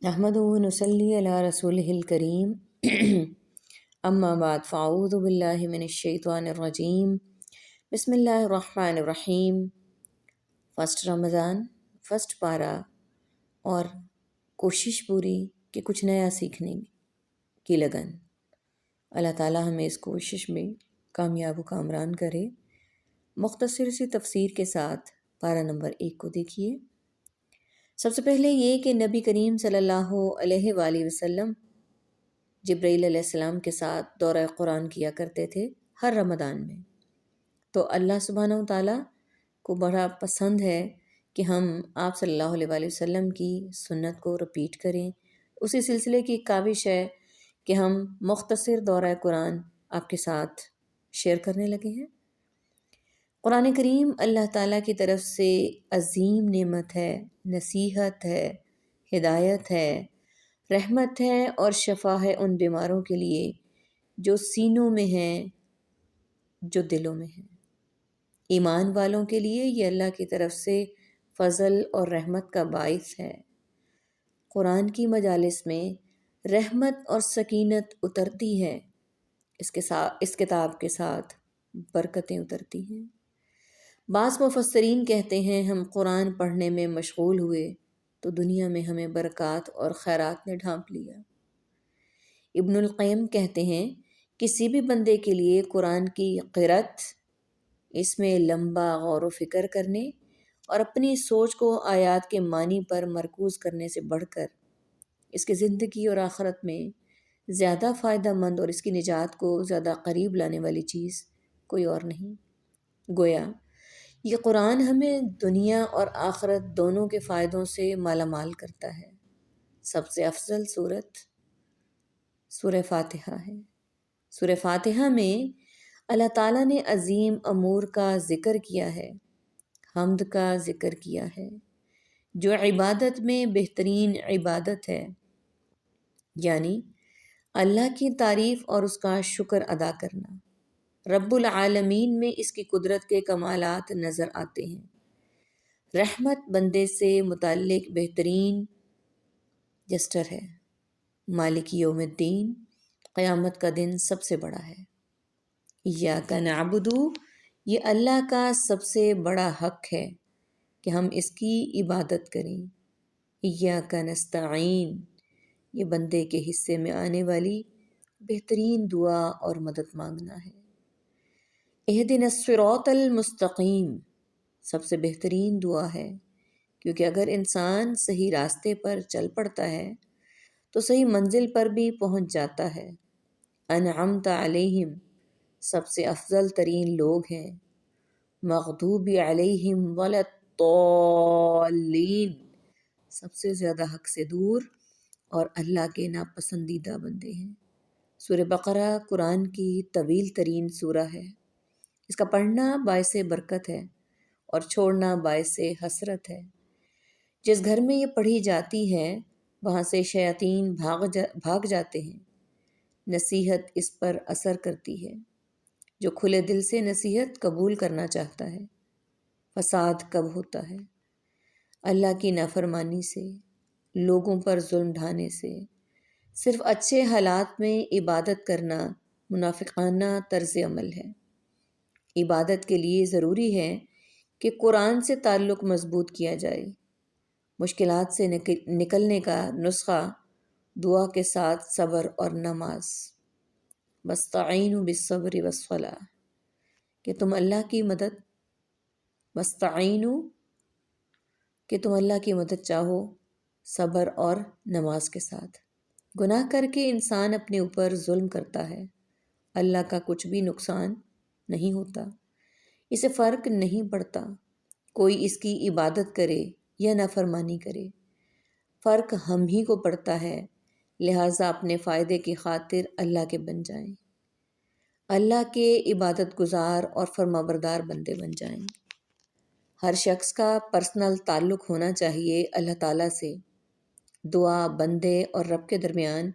نحمدہ و نصلی علی رسولہ الکریم اما بعد فاعوذ باللہ من الشیطان الرجیم بسم اللہ الرحمن الرحیم۔ فرسٹ رمضان، فرسٹ پارہ، اور کوشش پوری کہ کچھ نیا سیکھنے کی لگن۔ اللہ تعالیٰ ہمیں اس کوشش میں کامیاب و کامران کرے۔ مختصر سی تفسیر کے ساتھ پارہ نمبر 1 کو دیکھیے۔ سب سے پہلے یہ کہ نبی کریم صلی اللہ علیہ وآلہ وسلم جبرائیل علیہ السلام کے ساتھ دورہ قرآن کیا کرتے تھے ہر رمضان میں۔ تو اللہ سبحانہ و تعالیٰ کو بڑا پسند ہے کہ ہم آپ صلی اللہ علیہ وآلہ وسلم کی سنت کو رپیٹ کریں۔ اسی سلسلے کی کاوش ہے کہ ہم مختصر دورہ قرآن آپ کے ساتھ شیئر کرنے لگے ہیں۔ قرآن کریم اللہ تعالیٰ کی طرف سے عظیم نعمت ہے، نصیحت ہے، ہدایت ہے، رحمت ہے اور شفا ہے ان بیماروں کے لیے جو سینوں میں ہیں، جو دلوں میں ہیں۔ ایمان والوں کے لیے یہ اللہ کی طرف سے فضل اور رحمت کا باعث ہے۔ قرآن کی مجالس میں رحمت اور سکینت اترتی ہے، اس کتاب کے ساتھ برکتیں اترتی ہیں۔ بعض مفسرین کہتے ہیں ہم قرآن پڑھنے میں مشغول ہوئے تو دنیا میں ہمیں برکات اور خیرات نے ڈھانپ لیا۔ ابن القیم کہتے ہیں کسی بھی بندے کے لیے قرآن کی قرأت، اس میں لمبا غور و فکر کرنے اور اپنی سوچ کو آیات کے معنی پر مرکوز کرنے سے بڑھ کر اس کی زندگی اور آخرت میں زیادہ فائدہ مند اور اس کی نجات کو زیادہ قریب لانے والی چیز کوئی اور نہیں۔ گویا یہ قرآن ہمیں دنیا اور آخرت دونوں کے فائدوں سے مالا مال کرتا ہے۔ سب سے افضل سورت سورہ فاتحہ ہے۔ سورہ فاتحہ میں اللہ تعالیٰ نے عظیم امور کا ذکر کیا ہے، حمد کا ذکر کیا ہے، جو عبادت میں بہترین عبادت ہے، یعنی اللہ کی تعریف اور اس کا شکر ادا کرنا۔ رب العالمین میں اس کی قدرت کے کمالات نظر آتے ہیں۔ رحمت بندے سے متعلق بہترین جسٹر ہے۔ مالک یوم الدین، قیامت کا دن سب سے بڑا ہے۔ ایاک نعبد، یہ اللہ کا سب سے بڑا حق ہے کہ ہم اس کی عبادت کریں۔ ایاک نستعین، یہ بندے کے حصے میں آنے والی بہترین دعا اور مدد مانگنا ہے۔ اہدنا الصراط المستقیم، سب سے بہترین دعا ہے، کیونکہ اگر انسان صحیح راستے پر چل پڑتا ہے تو صحیح منزل پر بھی پہنچ جاتا ہے۔ انعمت علیہم، سب سے افضل ترین لوگ ہیں۔ مغضوب علیہم ولا الضالین، سب سے زیادہ حق سے دور اور اللہ کے ناپسندیدہ بندے ہیں۔ سورہ بقرہ قرآن کی طویل ترین سورہ ہے۔ اس کا پڑھنا باعث برکت ہے اور چھوڑنا باعث حسرت ہے۔ جس گھر میں یہ پڑھی جاتی ہے وہاں سے شیاطین بھاگ جاتے ہیں۔ نصیحت اس پر اثر کرتی ہے۔ جو کھلے دل سے نصیحت قبول کرنا چاہتا ہے۔ فساد کب ہوتا ہے؟ اللہ کی نافرمانی سے، لوگوں پر ظلم ڈھانے سے۔ صرف اچھے حالات میں عبادت کرنا منافقانہ طرز عمل ہے۔ عبادت کے لیے ضروری ہے کہ قرآن سے تعلق مضبوط کیا جائے۔ مشکلات سے نکلنے کا نسخہ دعا کے ساتھ صبر اور نماز۔ واستعینوا بالصبر والصلاۃ، کہ تم اللہ کی مدد چاہو صبر اور نماز کے ساتھ۔ گناہ کر کے انسان اپنے اوپر ظلم کرتا ہے، اللہ کا کچھ بھی نقصان نہیں ہوتا، اسے فرق نہیں پڑتا کوئی اس کی عبادت کرے یا نافرمانی کرے، فرق ہم ہی کو پڑتا ہے۔ لہٰذا اپنے فائدے کی خاطر اللہ کے بن جائیں، اللہ کے عبادت گزار اور فرمانبردار بندے بن جائیں۔ ہر شخص کا پرسنل تعلق ہونا چاہیے اللہ تعالیٰ سے۔ دعا بندے اور رب کے درمیان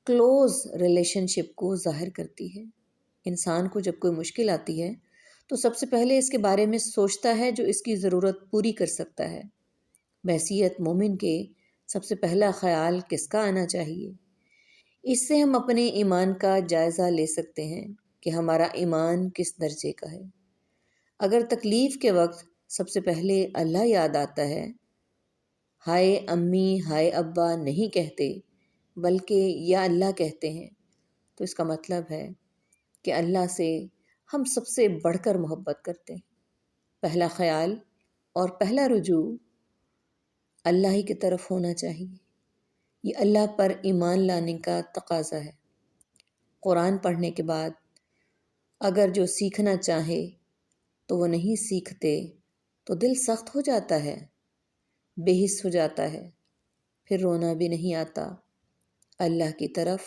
کلوز ریلیشن شپ کو ظاہر کرتی ہے۔ انسان کو جب کوئی مشکل آتی ہے تو سب سے پہلے اس کے بارے میں سوچتا ہے جو اس کی ضرورت پوری کر سکتا ہے۔ بحیثیت مومن کے سب سے پہلا خیال کس کا آنا چاہیے؟ اس سے ہم اپنے ایمان کا جائزہ لے سکتے ہیں کہ ہمارا ایمان کس درجے کا ہے۔ اگر تکلیف کے وقت سب سے پہلے اللہ یاد آتا ہے، ہائے امی ہائے ابا نہیں کہتے بلکہ یا اللہ کہتے ہیں، تو اس کا مطلب ہے کہ اللہ سے ہم سب سے بڑھ کر محبت کرتے ہیں۔ پہلا خیال اور پہلا رجوع اللہ ہی کی طرف ہونا چاہیے۔ یہ اللہ پر ایمان لانے کا تقاضا ہے۔ قرآن پڑھنے کے بعد اگر جو سیکھنا چاہے تو وہ نہیں سیکھتے تو دل سخت ہو جاتا ہے، بے حس ہو جاتا ہے، پھر رونا بھی نہیں آتا، اللہ کی طرف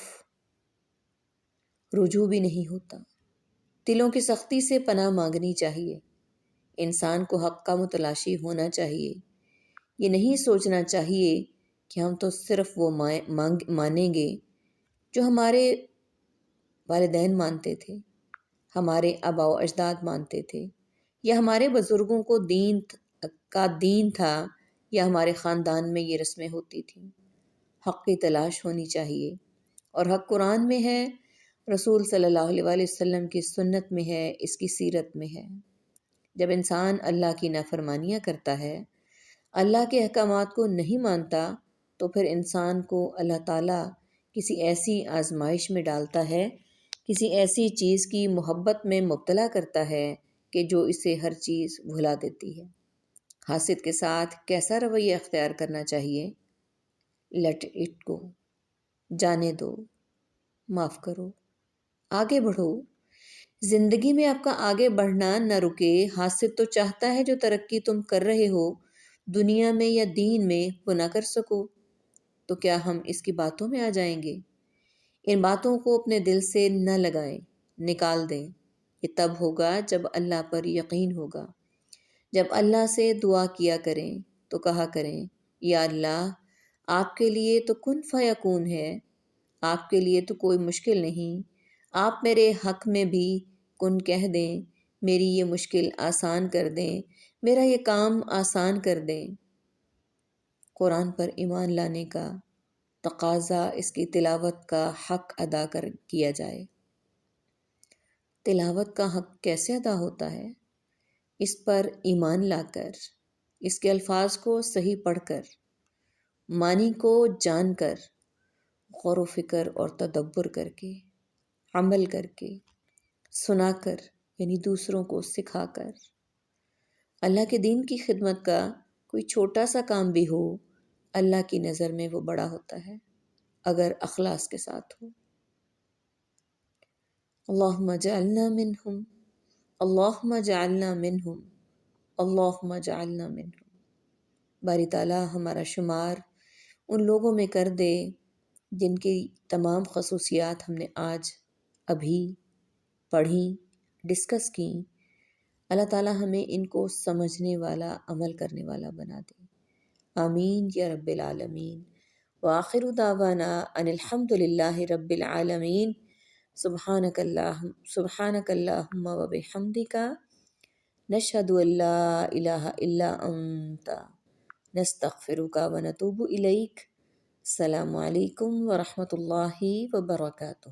رجوع بھی نہیں ہوتا۔ دلوں کی سختی سے پناہ مانگنی چاہیے۔ انسان کو حق کا متلاشی ہونا چاہیے۔ یہ نہیں سوچنا چاہیے کہ ہم تو صرف وہ مانیں گے جو ہمارے والدین مانتے تھے، ہمارے آباء و اجداد مانتے تھے، یا ہمارے بزرگوں کو دین تھا، یا ہمارے خاندان میں یہ رسمیں ہوتی تھیں۔ حق کی تلاش ہونی چاہیے، اور حق قرآن میں ہے، رسول صلی اللہ علیہ وآلہ وسلم کی سنت میں ہے، اس کی سیرت میں ہے۔ جب انسان اللہ کی نافرمانیاں کرتا ہے، اللہ کے احکامات کو نہیں مانتا، تو پھر انسان کو اللہ تعالیٰ کسی ایسی آزمائش میں ڈالتا ہے، کسی ایسی چیز کی محبت میں مبتلا کرتا ہے کہ جو اسے ہر چیز بھلا دیتی ہے۔ حاسد کے ساتھ کیسا رویہ اختیار کرنا چاہیے؟ لیٹ اٹ گو، جانے دو، معاف کرو، آگے بڑھو۔ زندگی میں آپ کا آگے بڑھنا نہ رکے۔ حاسد تو چاہتا ہے جو ترقی تم کر رہے ہو دنیا میں یا دین میں وہ نہ کر سکو، تو کیا ہم اس کی باتوں میں آ جائیں گے؟ ان باتوں کو اپنے دل سے نہ لگائیں، نکال دیں۔ یہ تب ہوگا جب اللہ پر یقین ہوگا۔ جب اللہ سے دعا کیا کریں تو کہا کریں، یا اللہ، آپ کے لیے تو کن فیکون ہے، آپ کے لیے تو کوئی مشکل نہیں، آپ میرے حق میں بھی کن کہہ دیں، میری یہ مشکل آسان کر دیں، میرا یہ کام آسان کر دیں۔ قرآن پر ایمان لانے کا تقاضا اس کی تلاوت کا حق ادا کیا جائے۔ تلاوت کا حق کیسے ادا ہوتا ہے؟ اس پر ایمان لا کر، اس کے الفاظ کو صحیح پڑھ کر، معنی کو جان کر، غور و فکر اور تدبر کر کے، عمل کر کے، سنا کر یعنی دوسروں کو سکھا کر۔ اللہ کے دین کی خدمت کا کوئی چھوٹا سا کام بھی ہو، اللہ کی نظر میں وہ بڑا ہوتا ہے اگر اخلاص کے ساتھ ہو۔ اللہم اجعلنا منہم، اللہم اجعلنا منہم، اللہم اجعلنا منہم۔ باری تعالیٰ ہمارا شمار ان لوگوں میں کر دے جن کی تمام خصوصیات ہم نے آج ابھی پڑھیں، ڈسکس کی۔ اللہ تعالیٰ ہمیں ان کو سمجھنے والا، عمل کرنے والا بنا دے۔ آمین یا رب العالمین۔ وآخر دعوانا ان الحمد للہ رب العالمین۔ سبحانک اللہم و بحمدک، نشہد ان لا الہ الا انت، نستغفرک و نتوب الیک۔ السلام علیکم ورحمۃ اللہ وبرکاتہ۔